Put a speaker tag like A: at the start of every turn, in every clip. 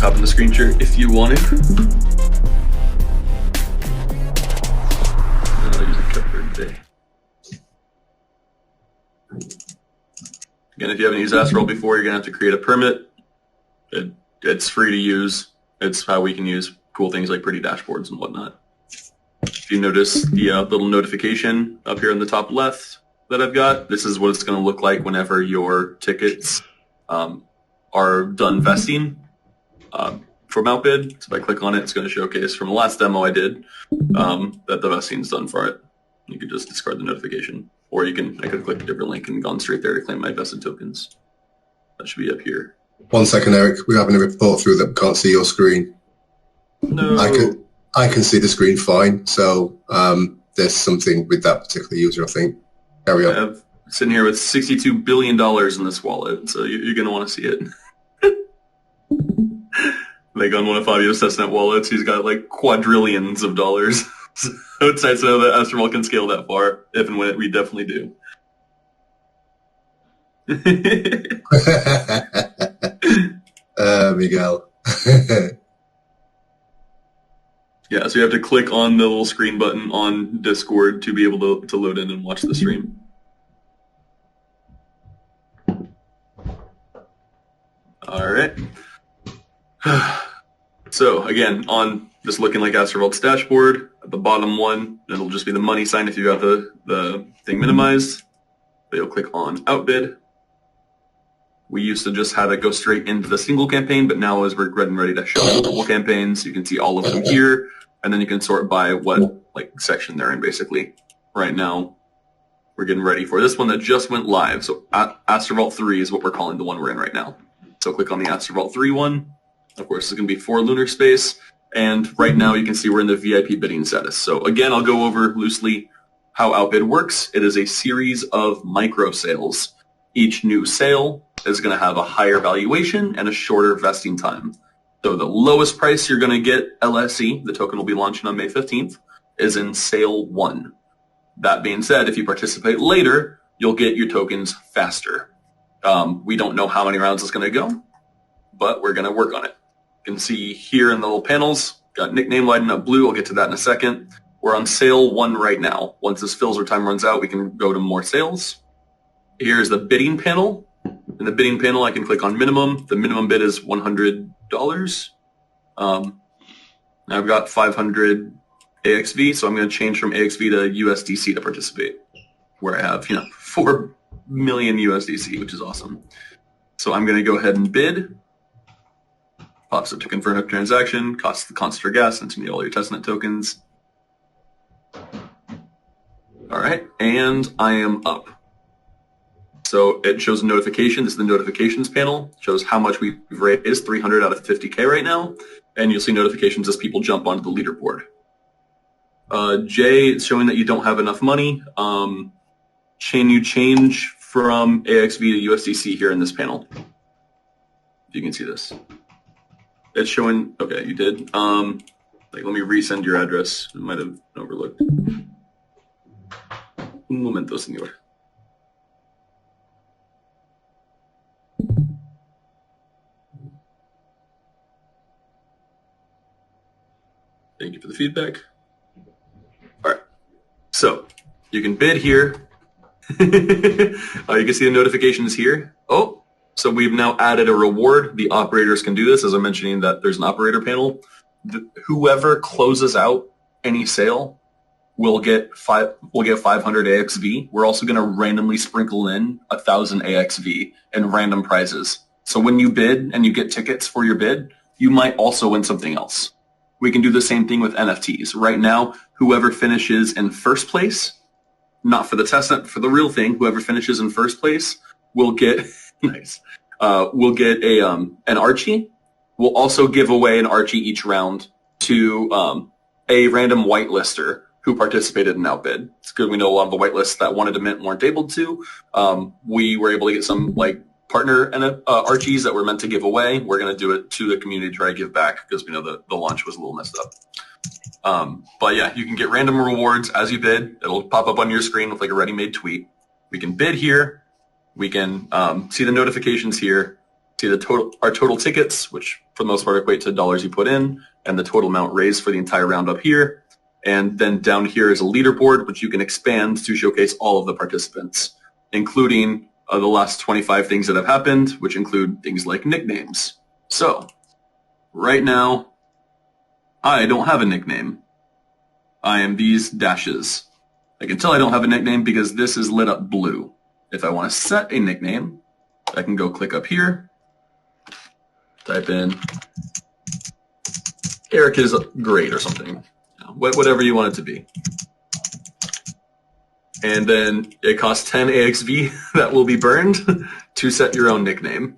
A: hop in the screen share if you want to. I'll use a calculator today. Again, if you haven't used Astral before, you're going to have to create a permit. It's free to use. It's how we can use cool things like pretty dashboards and whatnot. If you notice the little notification up here in the top left that I've got, this is what it's going to look like whenever your tickets are done vesting from Outbid. So if I click on it, it's going to showcase from the last demo I did that the vesting's done for it. You could just discard the notification. Or I could click a different link and gone straight there to claim my vested tokens. That should be up here.
B: 1 second, Eric. We're having a report through that we can't see your screen.
A: No.
B: I can see the screen fine. So there's something with that particular user, I think. Carry on.
A: I'm sitting here with $62 billion in this wallet, so you're going to want to see it. Like on one of Fabio's testnet wallets, he's got like quadrillions of dollars. So it's nice to know that Astral can scale that far, if and when we definitely do.
B: Miguel.
A: Yeah, so you have to click on the little screen button on Discord to be able to load in and watch the stream. All right. So again, on just looking like Astrovault's dashboard, at the bottom one, it'll just be the money sign if you got the thing minimized. But you'll click on Outbid. We used to just have it go straight into the single campaign, but now as we're getting ready to show multiple campaigns, you can see all of them here, and then you can sort by what section they're in, basically. Right now, we're getting ready for this one that just went live. So Astrovault 3 is what we're calling the one we're in right now. So click on the Astrovault 3 one. Of course, it's going to be for lunar space. And right now, you can see we're in the VIP bidding status. So again, I'll go over loosely how Outbid works. It is a series of micro sales. Each new sale is going to have a higher valuation and a shorter vesting time. So the lowest price you're going to get, LSE, the token will be launching on May 15th, is in sale 1. That being said, if you participate later, you'll get your tokens faster. We don't know how many rounds it's going to go, but we're going to work on it. You can see here in the little panels, got nickname lighting up blue. I'll get to that in a second. We're on sale 1 right now. Once this fills or time runs out, we can go to more sales. Here's the bidding panel. In the bidding panel, I can click on minimum. The minimum bid is $100. I've got 500 AXV, so I'm going to change from AXV to USDC to participate, where I have 4 million USDC, which is awesome. So I'm going to go ahead and bid. Pops up to confirm a transaction, costs the constant for gas, and to me all your testnet tokens. All right, and I am up. So it shows a notification. This is the notifications panel. It shows how much we've raised, 300 out of 50K right now. And you'll see notifications as people jump onto the leaderboard. Jay, it's showing that you don't have enough money. Can you change from AXV to USDC here in this panel? If you can see this. It's showing, okay, you did. Let me resend your address. I might have overlooked. Un momento, señor. Thank you for the feedback. All right. So you can bid here. You can see the notifications here. Oh, so we've now added a reward. The operators can do this, as I'm mentioning that there's an operator panel. Whoever closes out any sale will get 500 AXV. We're also going to randomly sprinkle in 1,000 AXV and random prizes. So when you bid and you get tickets for your bid, you might also win something else. We can do the same thing with NFTs. Right now, whoever finishes in first place, not for the testnet, for the real thing, whoever finishes in first place will get nice. We'll get an Archie. We'll also give away an Archie each round to a random whitelister who participated in Outbid. It's good we know a lot of the whitelists that wanted to mint weren't able to. We were able to get some partner and Archies that were meant to give away. We're going to do it to the community to try to give back because we know the launch was a little messed up. But yeah, you can get random rewards as you bid. It'll pop up on your screen with a ready-made tweet. We can bid here. We can see the notifications here. See our total tickets, which for the most part equate to dollars you put in, and the total amount raised for the entire round up here. And then down here is a leaderboard, which you can expand to showcase all of the participants, including the last 25 things that have happened, which include things like nicknames. So right now, I don't have a nickname. I am these dashes. I can tell I don't have a nickname because this is lit up blue. If I want to set a nickname, I can go click up here, type in Eric is great or something, whatever you want it to be. And then it costs 10 AXV that will be burned to set your own nickname.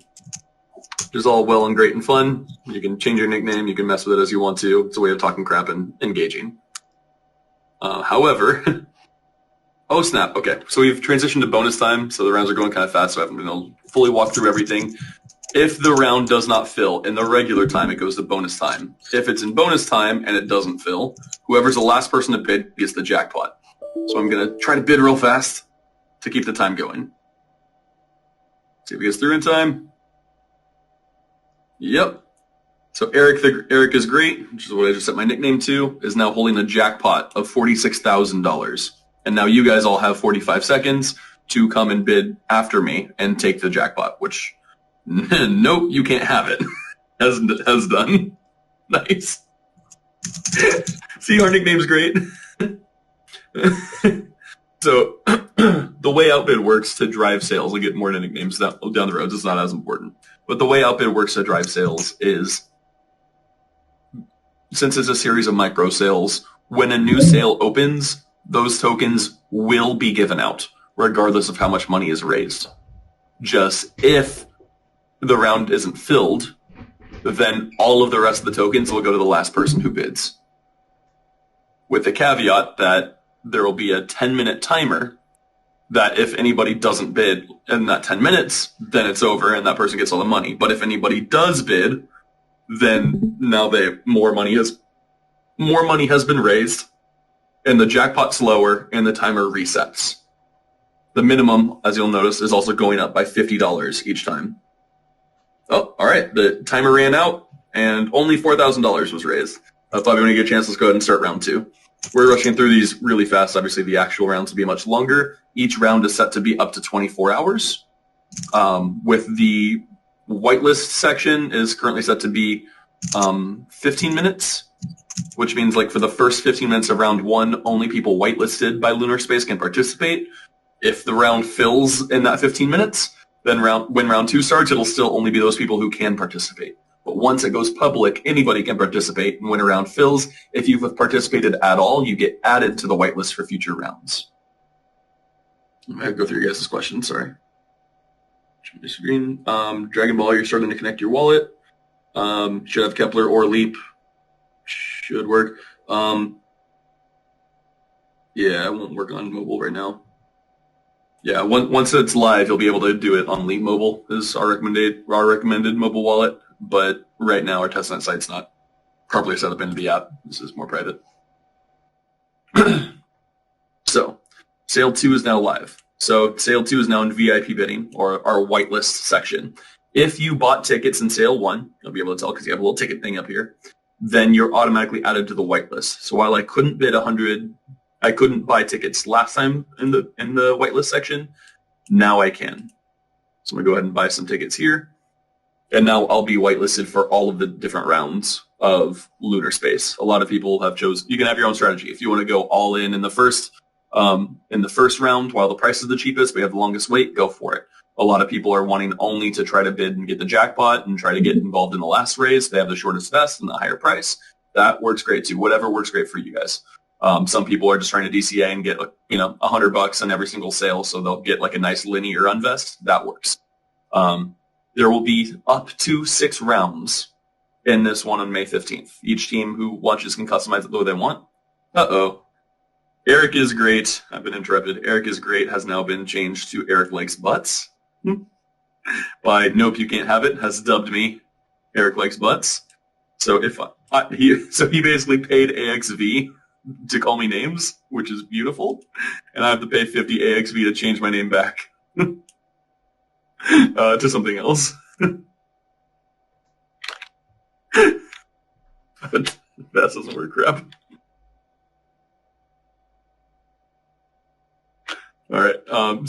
A: Which is all well and great and fun. You can change your nickname, you can mess with it as you want to. It's a way of talking crap and engaging. However, oh snap, okay. So we've transitioned to bonus time, so the rounds are going kind of fast, so I haven't been able to fully walk through everything. If the round does not fill in the regular time, it goes to bonus time. If it's in bonus time and it doesn't fill, whoever's the last person to bid gets the jackpot. So I'm going to try to bid real fast to keep the time going. See if he gets through in time. Yep. So Eric is great, which is what I just set my nickname to, is now holding a jackpot of $46,000. And now you guys all have 45 seconds to come and bid after me and take the jackpot, which, nope, you can't have it. Has done. Nice. See, our nickname's great. So the way Outbid works to drive sales, we'll get more into nicknames down the road, it's not as important. But the way Outbid works to drive sales is, since it's a series of micro sales, when a new sale opens, those tokens will be given out, regardless of how much money is raised. Just if the round isn't filled, then all of the rest of the tokens will go to the last person who bids. With the caveat that there will be a 10-minute timer that if anybody doesn't bid in that 10 minutes, then it's over and that person gets all the money. But if anybody does bid, then now more money has been raised, and the jackpot's lower, and the timer resets. The minimum, as you'll notice, is also going up by $50 each time. Oh, all right. The timer ran out, and only $4,000 was raised. I thought we were going to get a chance. Let's go ahead and start round 2. We're rushing through these really fast. Obviously, the actual rounds will be much longer. Each round is set to be up to 24 hours. With the whitelist section is currently set to be 15 minutes, which means like for the first 15 minutes of round 1, only people whitelisted by Lunar Space can participate. If the round fills in that 15 minutes, then when round 2 starts, it'll still only be those people who can participate. But once it goes public, anybody can participate, and when a round fills, if you've participated at all, you get added to the whitelist for future rounds. I'm going to go through your guys' questions, sorry. Screen. Dragon Ball, you're starting to connect your wallet. Should have Kepler or Leap. Should work. Yeah, it won't work on mobile right now. Yeah, once it's live, you'll be able to do it on Leap Mobile, is our recommended mobile wallet. But right now, our testnet site's not properly set up into the app. This is more private. So, Sale 2 is now live. So, Sale 2 is now in VIP bidding, or our whitelist section. If you bought tickets in Sale 1, you'll be able to tell because you have a little ticket thing up here, then you're automatically added to the whitelist. So while I couldn't bid 100, I couldn't buy tickets last time in the whitelist section, now I can. So I'm going to go ahead and buy some tickets here. And now I'll be whitelisted for all of the different rounds of Lunar Space. A lot of people have chosen, you can have your own strategy. If you want to go all in the first round while the price is the cheapest, we have the longest wait, go for it. A lot of people are wanting only to try to bid and get the jackpot and try to get involved in the last raise. They have the shortest vest and the higher price. That works great too. Whatever works great for you guys. Some people are just trying to DCA and get, $100 on every single sale, so they'll get like a nice linear unvest. That works. There will be up to 6 rounds in this one on May 15th. Each team who watches can customize it the way they want. Uh-oh. Eric is great. I've been interrupted. Eric is great has now been changed to Eric Likes Butts. By Nope, You Can't Have It has dubbed me Eric Likes Butts. So he basically paid AXV to call me names, which is beautiful. And I have to pay 50 AXV to change my name back. To something else. But that doesn't work, crap. All right,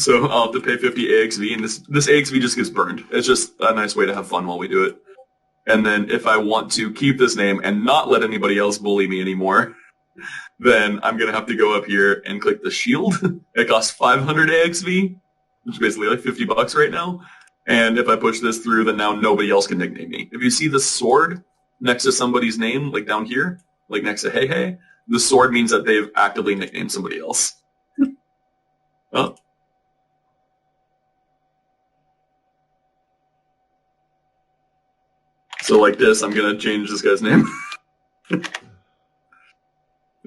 A: so I'll have to pay 50 AXV, and this AXV just gets burned. It's just a nice way to have fun while we do it. And then if I want to keep this name and not let anybody else bully me anymore, then I'm going to have to go up here and click the shield. It costs 500 AXV, which is basically like $50 right now. And if I push this through, then now nobody else can nickname me. If you see the sword next to somebody's name, like down here, like next to Hey Hey, the sword means that they've actively nicknamed somebody else. Oh. So like this, I'm going to change this guy's name.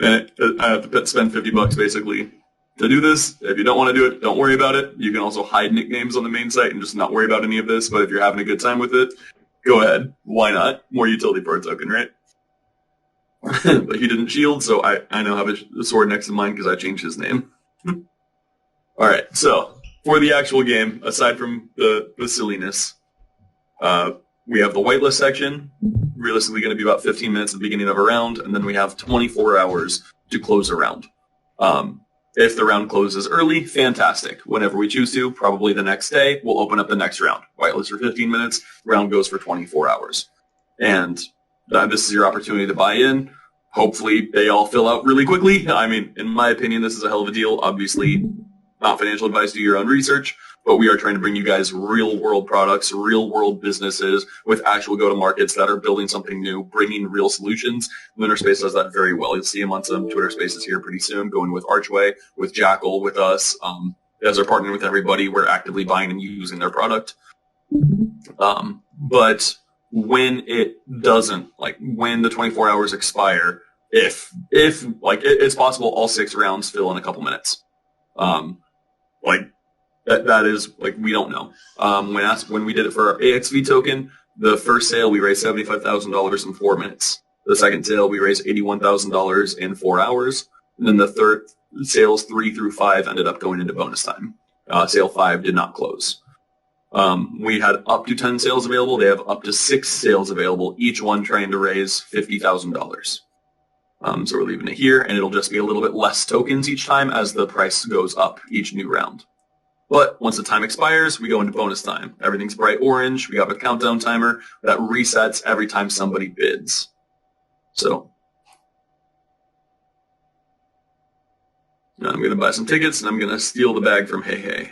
A: And I have to spend $50 basically to do this. If you don't want to do it, don't worry about it. You can also hide nicknames on the main site and just not worry about any of this. But if you're having a good time with it, go ahead. Why not? More utility for a token, right? But he didn't shield, so I now have a sword next to mine because I changed his name. All right, so for the actual game, aside from the silliness, we have the whitelist section, realistically going to be about 15 minutes at the beginning of a round, and then we have 24 hours to close a round. If the round closes early, fantastic. Whenever we choose to, probably the next day, we'll open up the next round. Whitelist for 15 minutes, round goes for 24 hours. And this is your opportunity to buy in. Hopefully, they all fill out really quickly. I mean, in my opinion, this is a hell of a deal. Obviously, not financial advice, do your own research. But we are trying to bring you guys real-world products, real-world businesses with actual go-to-markets that are building something new, bringing real solutions. Lunar Space does that very well. You'll see him on some Twitter Spaces here pretty soon, going with Archway, with Jackal, with us. As they're partnering with everybody, we're actively buying and using their product. But when it doesn't, like when the 24 hours expire, if like it's possible all 6 rounds fill in a couple minutes. That is, like, we don't know. When we did it for our AXV token, the first sale, we raised $75,000 in 4 minutes. The second sale, we raised $81,000 in 4 hours. And then the third sales 3 through 5 ended up going into bonus time. Sale 5 did not close. We had up to 10 sales available. They have up to 6 sales available, each one trying to raise $50,000. So we're leaving it here, and it'll just be a little bit less tokens each time as the price goes up each new round. But once the time expires, we go into bonus time. Everything's bright orange. We have a countdown timer that resets every time somebody bids. So now I'm going to buy some tickets, and I'm going to steal the bag from Hey Hey,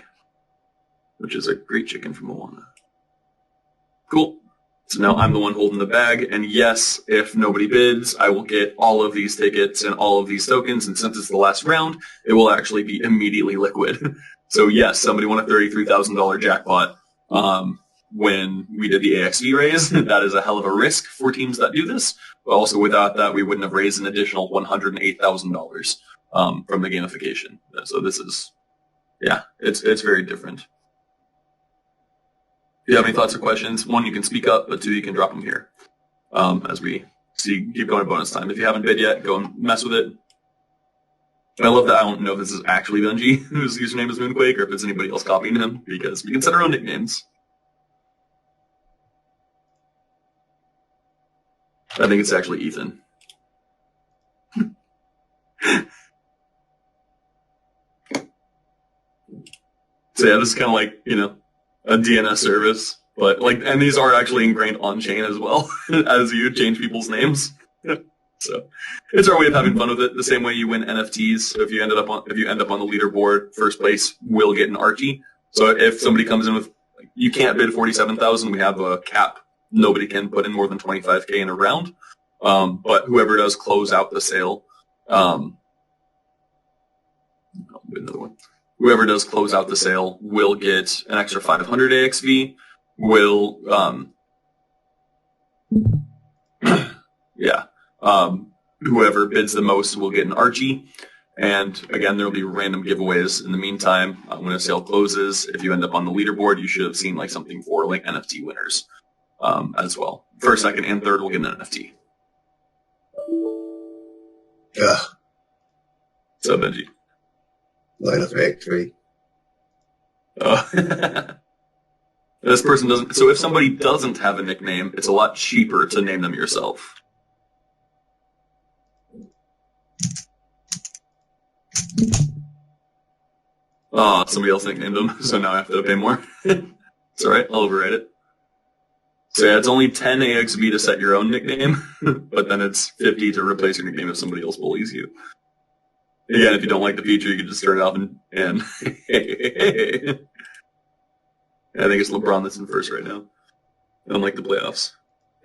A: which is a great chicken from Moana. Cool. So now I'm the one holding the bag, and yes, if nobody bids, I will get all of these tickets and all of these tokens, and since it's the last round, it will actually be immediately liquid. So yes, somebody won a $33,000 jackpot when we did the AXV raise. That is a hell of a risk for teams that do this, but also without that, we wouldn't have raised an additional $108,000 from the gamification. So this is, yeah, it's very different. If you have any thoughts or questions, 1, you can speak up, but 2, you can drop them here as we keep going to bonus time. If you haven't bid yet, go and mess with it. I love that I don't know if this is actually Bungie, whose username is Moonquake, or if it's anybody else copying him, because we can set our own nicknames. I think it's actually Ethan. So yeah, this is kind of like, a DNS service, but and these are actually ingrained on chain as well, as you change people's names. So it's our way of having fun with it. The same way you win NFTs. So if you end up on the leaderboard, first place will get an Archie. So if somebody comes in with, you can't bid 47,000, we have a cap. Nobody can put in more than 25K in a round. But whoever does close out the sale, another one. Whoever does close out the sale will get an extra 500 AXV. Whoever bids the most will get an Archie. And again, there will be random giveaways in the meantime. When a sale closes, if you end up on the leaderboard, you should have seen something for NFT winners as well. First, second, and third will get an NFT.
B: Yeah.
A: So Benji.
B: Line of victory.
A: Oh. This person doesn't. So if somebody doesn't have a nickname, it's a lot cheaper to name them yourself. Oh, somebody else nicknamed them, so now I have to pay more. It's alright, I'll override it. So yeah, it's only 10 AXB to set your own nickname, but then it's 50 to replace your nickname if somebody else bullies you. Again, if you don't like the feature, you can just turn it off and I think it's LeBron that's in first right now. Unlike the playoffs.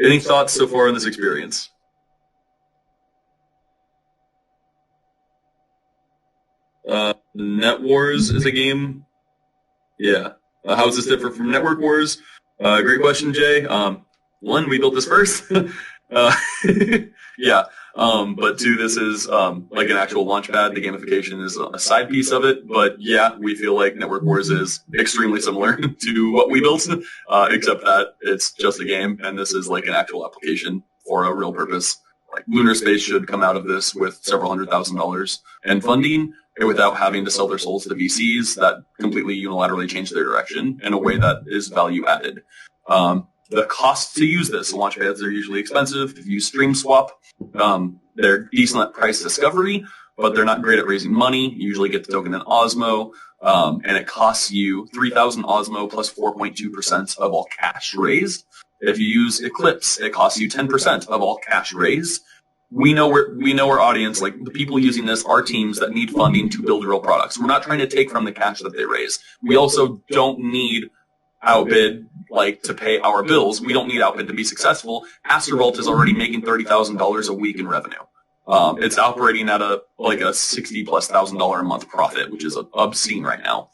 A: Any thoughts so far on this experience? Net Wars is a game. Yeah. How is this different from Network Wars? Great question, Jay. One, we built this first. Yeah. But two, this is like an actual launchpad. The gamification is a side piece of it. But yeah, we feel like Network Wars is extremely similar to what we built, except that it's just a game, and this is like an actual application for a real purpose. Like Lunar Space should come out of this with several $100,000 and funding without having to sell their souls to VCs that completely unilaterally change their direction in a way that is value added. The cost to use this, launchpads are usually expensive. If you use StreamSwap, they're decent at price discovery, but they're not great at raising money. You usually get the token in Osmo, and it costs you 3,000 Osmo plus 4.2% of all cash raised. If you use Eclipse, it costs you 10% of all cash raised. We know our audience, like the people using this are teams that need funding to build real products. We're not trying to take from the cash that they raise. We also don't need Outbid to pay our bills. We don't need Outbid to be successful. Astrovault is already making $30,000 a week in revenue. It's operating at a $60,000+ a month profit, which is obscene right now.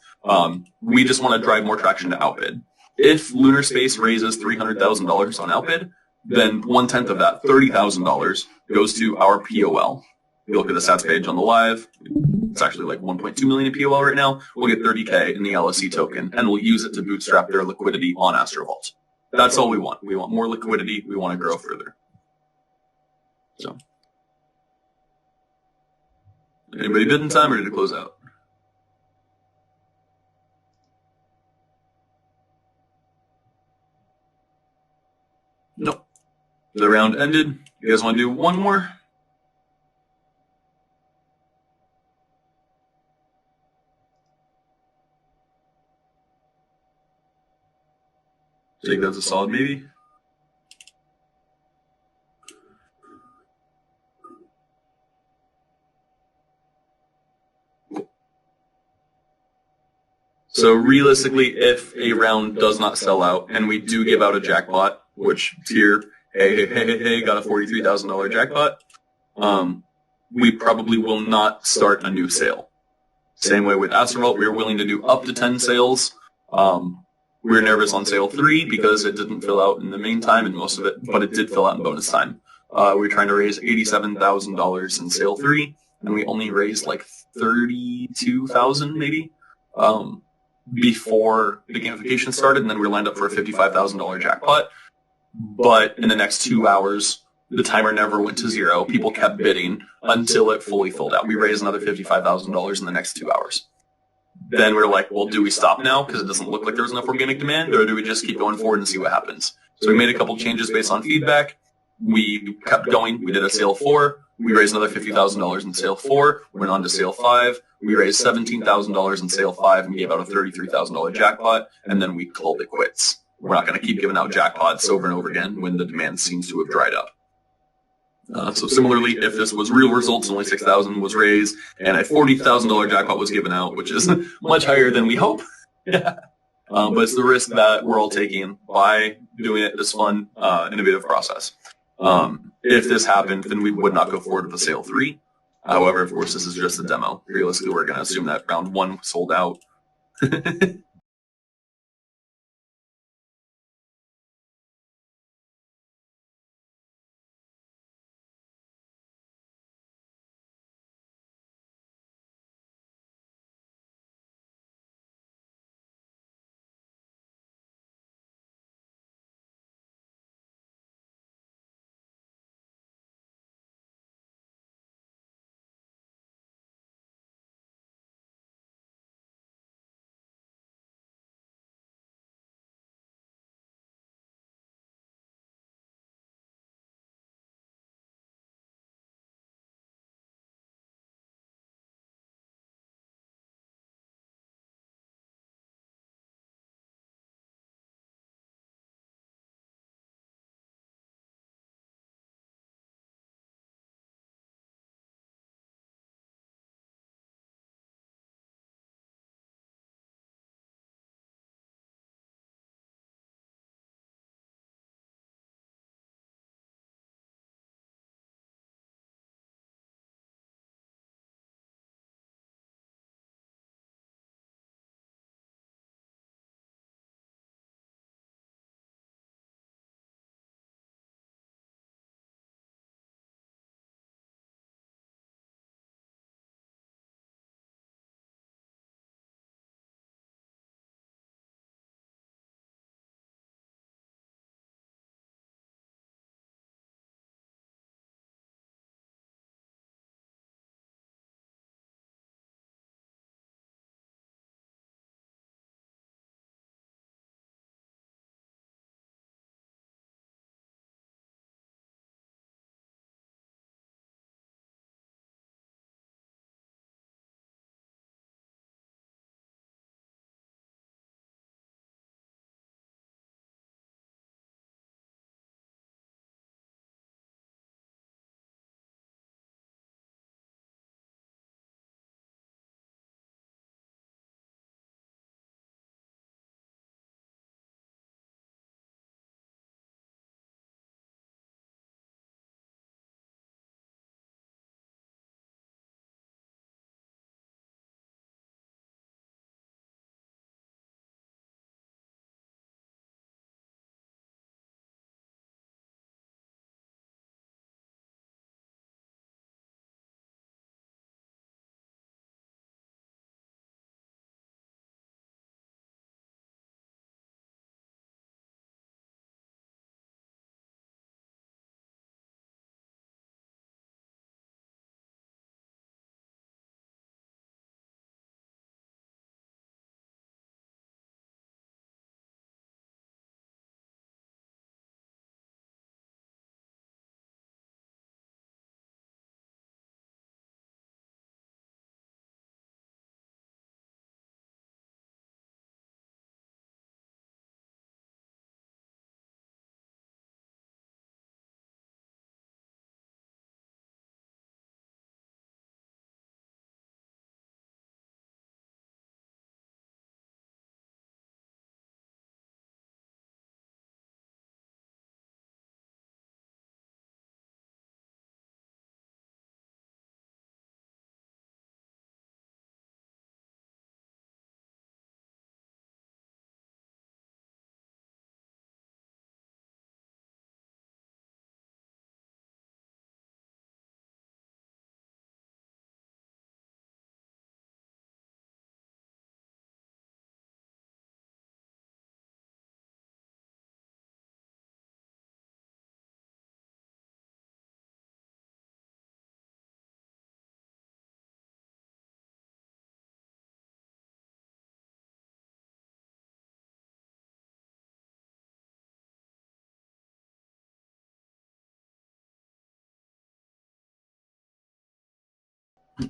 A: We just want to drive more traction to Outbid. If Lunar Space raises $300,000 on Outbid, then 1/10 of that, $30,000, goes to our POL. You look at the stats page on the live, it's actually like 1.2 million in POL right now. We'll get 30K in the LSC token, and we'll use it to bootstrap their liquidity on Astrovault. That's all we want. We want more liquidity. We want to grow further. So, anybody bid in time or did it close out? Nope. The round ended. You guys want to do one more? I think that's a solid maybe. So realistically, if a round does not sell out and we do give out a jackpot, which tier, hey, got a $43,000 jackpot, we probably will not start a new sale. Same way with Astrovault, we were willing to do up to 10 sales. We were nervous on sale 3 because it didn't fill out in the main time and most of it, but it did fill out in bonus time. We were trying to raise $87,000 in sale 3, and we only raised like $32,000 maybe before the gamification started, and then we lined up for a $55,000 jackpot. But in the next 2 hours, the timer never went to 0. People kept bidding until it fully filled out. We raised another $55,000 in the next 2 hours. Then we're like, well, do we stop now because it doesn't look like there's enough organic demand, or do we just keep going forward and see what happens? So we made a couple changes based on feedback. We kept going. We did a sale 4. We raised another $50,000 in sale 4. Went on to sale 5. We raised $17,000 in sale 5 and gave out a $33,000 jackpot, and then we called it quits. We're not going to keep giving out jackpots over and over again when the demand seems to have dried up. So similarly, if this was real results, only $6,000 was raised, and a $40,000 jackpot was given out, which is much higher than we hope. But it's the risk that we're all taking by doing it this fun, innovative process. If this happened, then we would not go forward with a sale 3. However, of course, this is just a demo. Realistically, we're going to assume that round 1 sold out.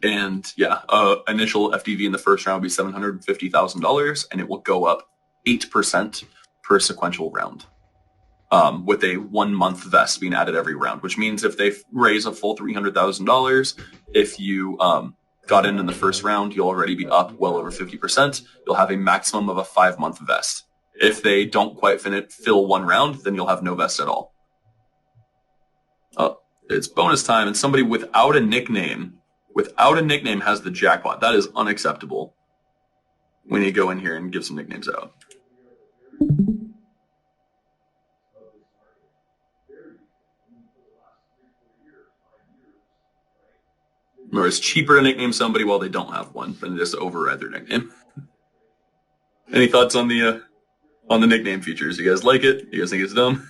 A: And yeah, initial FDV in the first round will be $750,000, and it will go up 8% per sequential round, with a 1 month vest being added every round, which means if they raise a full $300,000, if you got in the first round, you'll already be up well over 50%. You'll have a maximum of a 5-month vest. If they don't quite fill one round, then you'll have no vest at all. It's bonus time, and somebody without a nickname has the jackpot. That is unacceptable. We need to go in here and give some nicknames out. Remember, it's cheaper to nickname somebody while they don't have one than just to override their nickname. Any thoughts on the nickname features? You guys like it? You guys think it's dumb?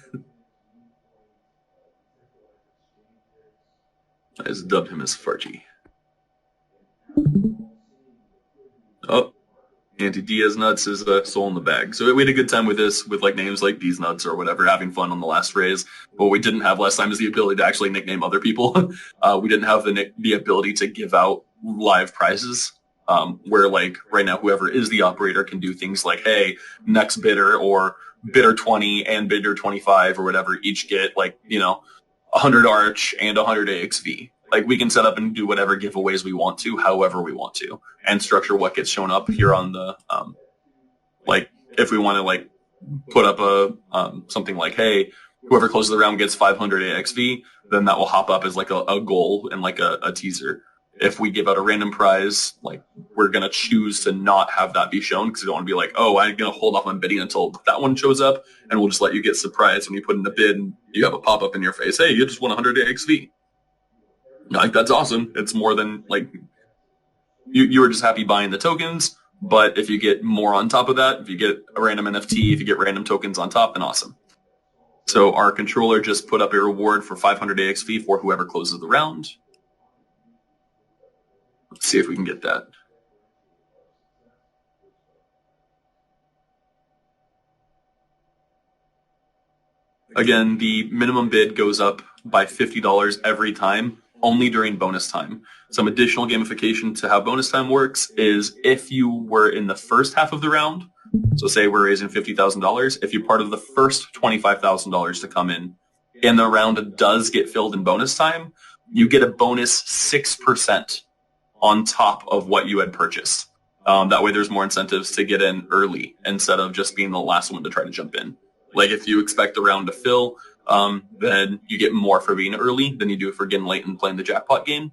A: I just dubbed him as Farchi. Oh, Anti-Diaz Nuts is a soul in the bag. So we had a good time with this, with like names like D's Nuts or whatever, having fun on the last raise. But what we didn't have last time is the ability to actually nickname other people. We didn't have the ability to give out live prizes. Where like right now, whoever is the operator can do things like, hey, next bidder or bidder 20 and bidder 25 or whatever each get like, 100 Arch and 100 AXV. Like we can set up and do whatever giveaways we want to, however we want to, and structure what gets shown up here on the, like if we want to like put up a, something like, hey, whoever closes the round gets 500 AXV, then that will hop up as like a goal and like a teaser. If we give out a random prize, like we're going to choose to not have that be shown because we don't want to be like, oh, I'm going to hold off on bidding until that one shows up, and we'll just let you get surprised when you put in the bid and you have a pop-up in your face. Hey, you just won 100 AXV. Like, that's awesome. It's more than like you were just happy buying the tokens, but if you get more on top of that, if you get a random NFT, if you get random tokens on top, then awesome. So our controller just put up a reward for 500 AXV for whoever closes the round. Let's see if we can get that. Again, the minimum bid goes up by $50 every time, only during bonus time. Some additional gamification to how bonus time works is if you were in the first half of the round, so say we're raising $50,000, if you're part of the first $25,000 to come in, and the round does get filled in bonus time, you get a bonus 6% on top of what you had purchased. That way there's more incentives to get in early instead of just being the last one to try to jump in. Like if you expect the round to fill, then you get more for being early than you do for getting late and playing the jackpot game.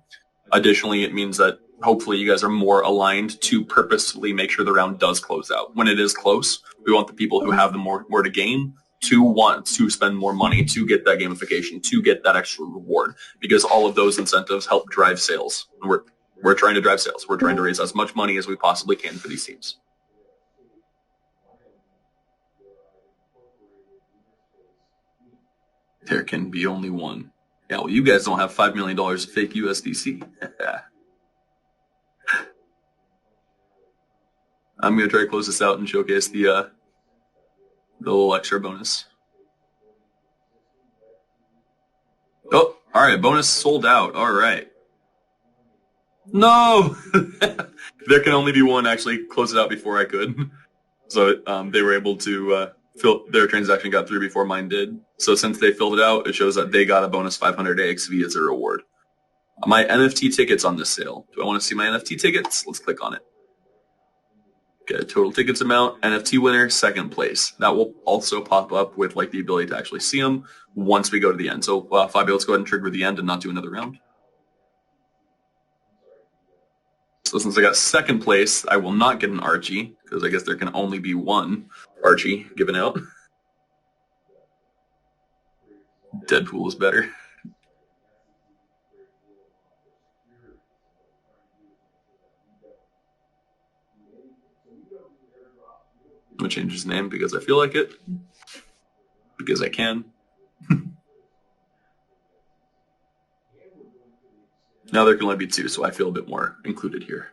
A: Additionally, it means that hopefully you guys are more aligned to purposefully make sure the round does close out. When it is close, we want the people who have the more to gain to want to spend more money to get that gamification, to get that extra reward, because all of those incentives help drive sales. We're trying to drive sales. We're trying to raise as much money as we possibly can for these teams. There can be only one. Yeah, well, you guys don't have $5 million of fake USDC. I'm going to try to close this out and showcase the little extra bonus. Oh, all right. Bonus sold out. All right. No! There can only be one. Actually, close it out before I could. So they were able to fill their transaction got through before mine did. So since they filled it out, it shows that they got a bonus 500 AXV as a reward. My NFT tickets on this sale. Do I want to see my NFT tickets? Let's click on it. Okay, total tickets amount, NFT winner, second place. That will also pop up with like the ability to actually see them once we go to the end. So Fabio, let's go ahead and trigger the end and not do another round. So since I got second place, I will not get an Archie, because I guess there can only be one Archie given out. Deadpool is better. I'm going to change his name because I feel like it. Because I can. Now there can only be two, so I feel a bit more included here.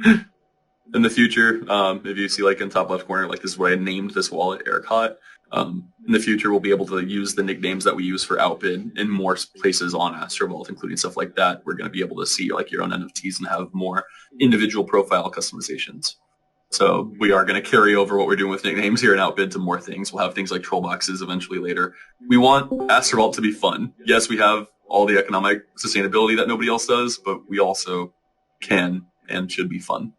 A: In the future, if you see like in top left corner, like this is what I named this wallet, Eric Hot. in the future, we'll be able to use the nicknames that we use for Outbid in more places on Astrovault, including stuff like that. We're going to be able to see like your own NFTs and have more individual profile customizations. So we are going to carry over what we're doing with nicknames here in Outbid to more things. We'll have things like troll boxes eventually later. We want Astrovault to be fun. Yes, we have all the economic sustainability that nobody else does, but we also can and should be fun.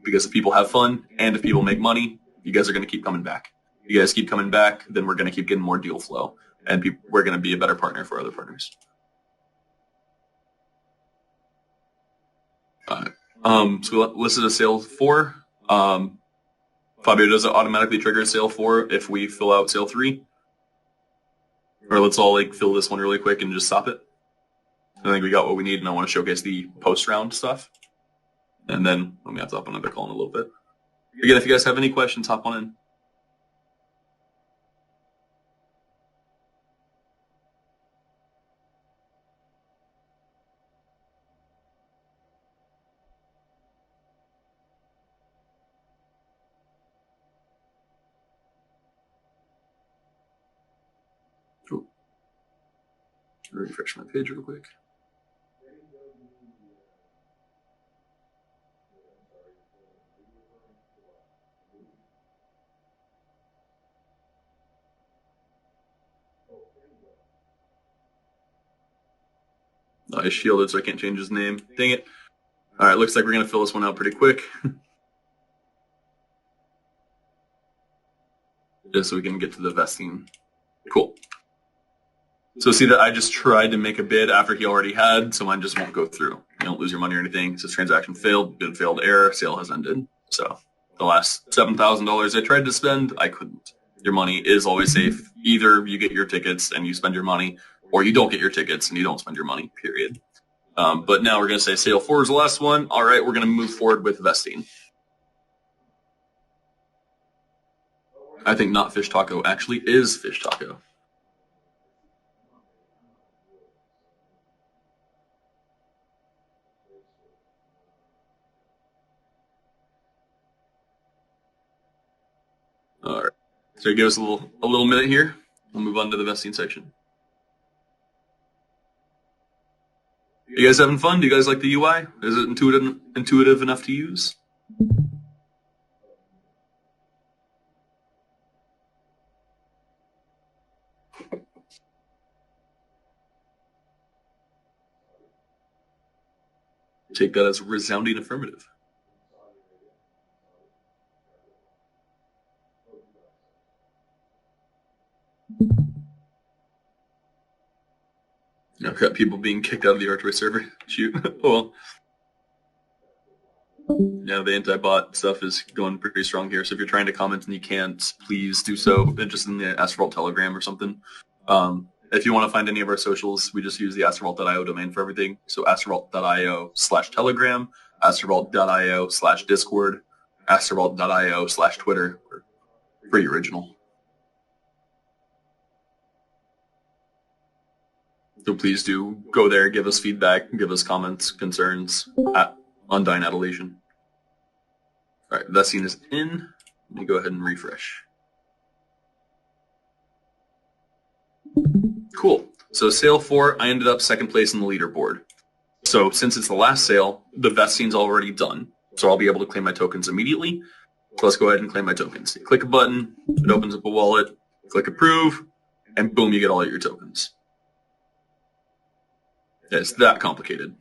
A: Because if people have fun and if people make money, you guys are going to keep coming back. If you guys keep coming back, then we're going to keep getting more deal flow, and we're going to be a better partner for other partners. So we listed a sale 4. Fabio, does it automatically trigger sale 4 if we fill out sale 3? Or let's all like fill this one really quick and just stop it. I think we got what we need, and I want to showcase the post-round stuff. And then let me have to hop on another call in a little bit. Again, if you guys have any questions, hop on in. Cool. Refresh my page real quick. I shielded, so I can't change his name. Dang it. All right, looks like we're going to fill this one out pretty quick. Just so we can get to the vesting. Cool. So see that I just tried to make a bid after he already had, so mine just won't go through. You don't lose your money or anything. It says transaction failed, bid failed, error, sale has ended. So the last $7,000 I tried to spend, I couldn't. Your money is always safe. Either you get your tickets and you spend your money, or you don't get your tickets and you don't spend your money, period. But now we're going to say sale 4 is the last one. All right, we're going to move forward with vesting. I think not fish taco actually is fish taco. All right, so give us a little minute here. We'll move on to the vesting section. You guys having fun? Do you guys like the UI? Is it intuitive enough to use? Take that as a resounding affirmative. I've got people being kicked out of the Archway server. Shoot. Oh well. Yeah, the anti-bot stuff is going pretty strong here. So if you're trying to comment and you can't, please do so just in the Astrovault Telegram or something. If you want to find any of our socials, we just use the astrovault.io domain for everything. So astrovault.io/Telegram, astrovault.io/Discord, astrovault.io/Twitter. Pretty original. So please do go there, give us feedback, give us comments, concerns, undying adulation. All right, that scene is in. Let me go ahead and refresh. Cool. So sale 4, I ended up second place in the leaderboard. So since it's the last sale, the vesting's already done. So I'll be able to claim my tokens immediately. So let's go ahead and claim my tokens. You click a button, it opens up a wallet, click approve, and boom, you get all of your tokens. It's that complicated.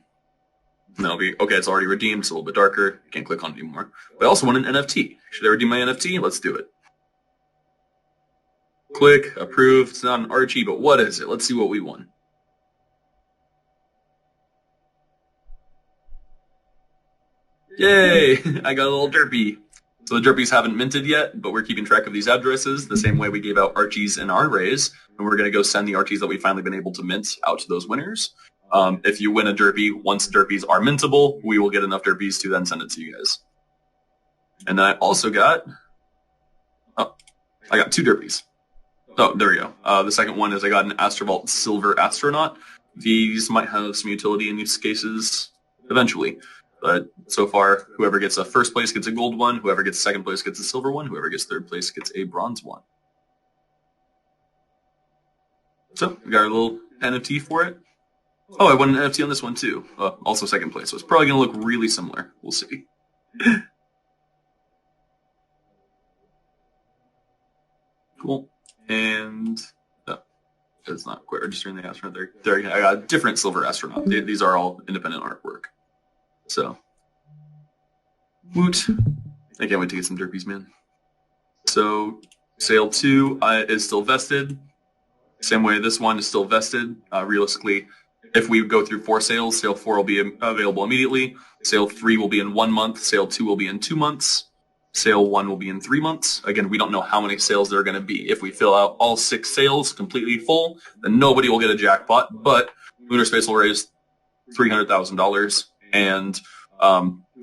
A: And that'll be, okay, it's already redeemed, it's a little bit darker, can't click on it anymore. But I also want an NFT. Should I redeem my NFT? Let's do it. Click, approve. It's not an Archie, but what is it? Let's see what we won. Yay! I got a little derpy. So the derpies haven't minted yet, but we're keeping track of these addresses the same way we gave out Archies and our raise. And we're going to go send the Archies that we've finally been able to mint out to those winners. If you win a derpy, once derpies are mintable, we will get enough derpies to then send it to you guys. And then I also got, I got 2 derpies. Oh, there we go. The second one is I got an Astrovault Silver Astronaut. These might have some utility in use cases eventually. But so far, whoever gets a first place gets a gold one, whoever gets second place gets a silver one, whoever gets third place gets a bronze one. So we got our little NFT for it. Oh, I won an NFT on this one too. Also second place, so it's probably going to look really similar. We'll see. Cool. And it's not quite registering the astronaut. There, I got a different silver astronaut. These are all independent artwork. So, woot. I can't wait to get some derpies, man. So, sale 2 is still vested. Same way this one is still vested. Realistically, if we go through 4 sales, sale 4 will be available immediately. Sale 3 will be in 1 month. Sale 2 will be in 2 months. Sale 1 will be in 3 months. Again, we don't know how many sales there are going to be. If we fill out all 6 sales completely full, then nobody will get a jackpot, but Lunar Space will raise $300,000, and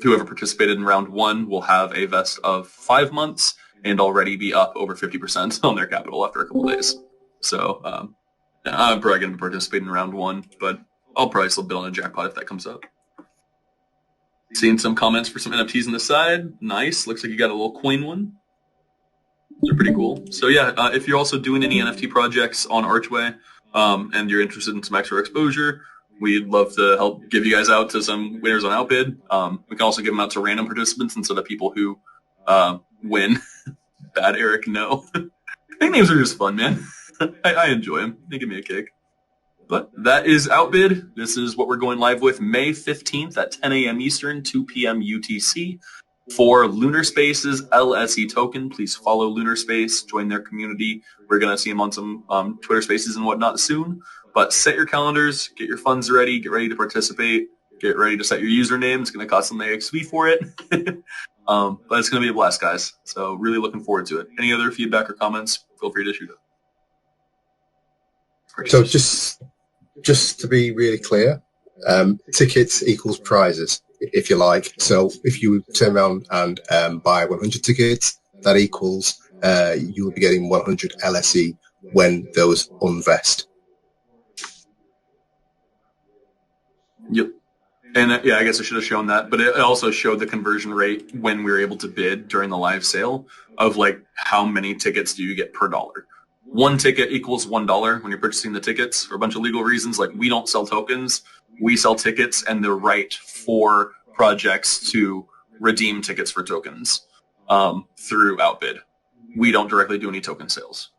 A: whoever participated in round 1 will have a vest of 5 months and already be up over 50% on their capital after a couple days. So I'm probably going to participate in round 1, but I'll probably still bid on a jackpot if that comes up. Seeing some comments for some NFTs on the side. Nice. Looks like you got a little coin one. Those are pretty cool. So yeah, if you're also doing any NFT projects on Archway and you're interested in some extra exposure, we'd love to help give you guys out to some winners on Outbid. We can also give them out to random participants instead of people who win. Bad Eric, no. Nicknames are just fun, man. I enjoy them. They give me a kick. But that is Outbid. This is what we're going live with May 15th at 10 a.m. Eastern, 2 p.m. UTC for Lunar Space's LSE token. Please follow Lunar Space, join their community. We're going to see them on some Twitter Spaces and whatnot soon. But set your calendars, get your funds ready, get ready to participate, get ready to set your username. It's going to cost some XP for it. But it's going to be a blast, guys. So really looking forward to it. Any other feedback or comments, feel free to shoot it.
B: So just to be really clear, tickets equals prizes, if you like. So if you turn around and buy 100 tickets, that equals you will be getting 100 LSE when those unvest.
A: Yep. And yeah, I guess I should have shown that, but it also showed the conversion rate when we were able to bid during the live sale of like how many tickets do you get per dollar. 1 ticket equals $1 when you're purchasing the tickets for a bunch of legal reasons. Like we don't sell tokens, we sell tickets, and they're right for projects to redeem tickets for tokens through Outbid. We don't directly do any token sales,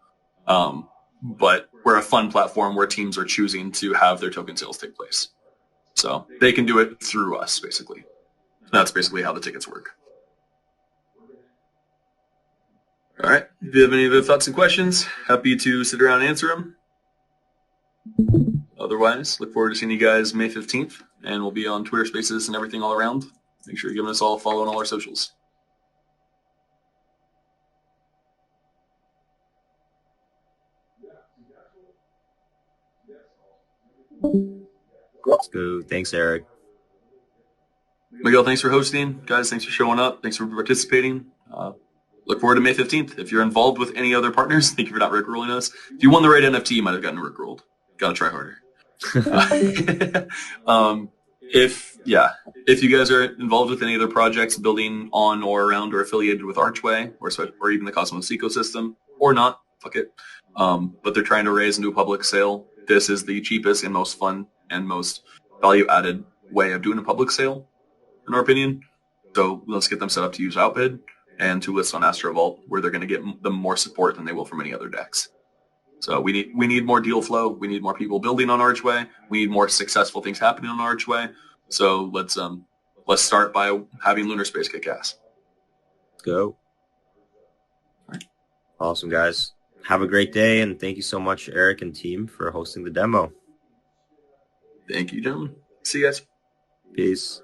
A: but we're a fun platform where teams are choosing to have their token sales take place. So they can do it through us, basically. That's basically how the tickets work. All right. If you have any other thoughts and questions, happy to sit around and answer them. Otherwise, look forward to seeing you guys May 15th, and we'll be on Twitter Spaces and everything all around. Make sure you're giving us all a follow on all our socials.
C: Let's go. Thanks, Eric.
A: Miguel, thanks for hosting. Guys, thanks for showing up. Thanks for participating. Look forward to May 15th. If you're involved with any other partners, thank you for not rickrolling us. If you won the right NFT, you might have gotten rickrolled. Got to try harder. If you guys are involved with any other projects building on or around or affiliated with Archway or even the Cosmos ecosystem, or not, fuck it. But they're trying to raise a new public sale. This is the cheapest and most fun and most value-added way of doing a public sale, in our opinion. So let's get them set up to use Outbid and to list on AstroVault, where they're going to get them more support than they will from any other decks. So we need more deal flow. We need more people building on Archway. We need more successful things happening on Archway. So let's start by having Lunar Space kick ass.
C: Let's go. Right. Awesome, guys. Have a great day, and thank you so much, Eric and team, for hosting the demo.
A: Thank you, gentlemen. See you guys.
C: Peace.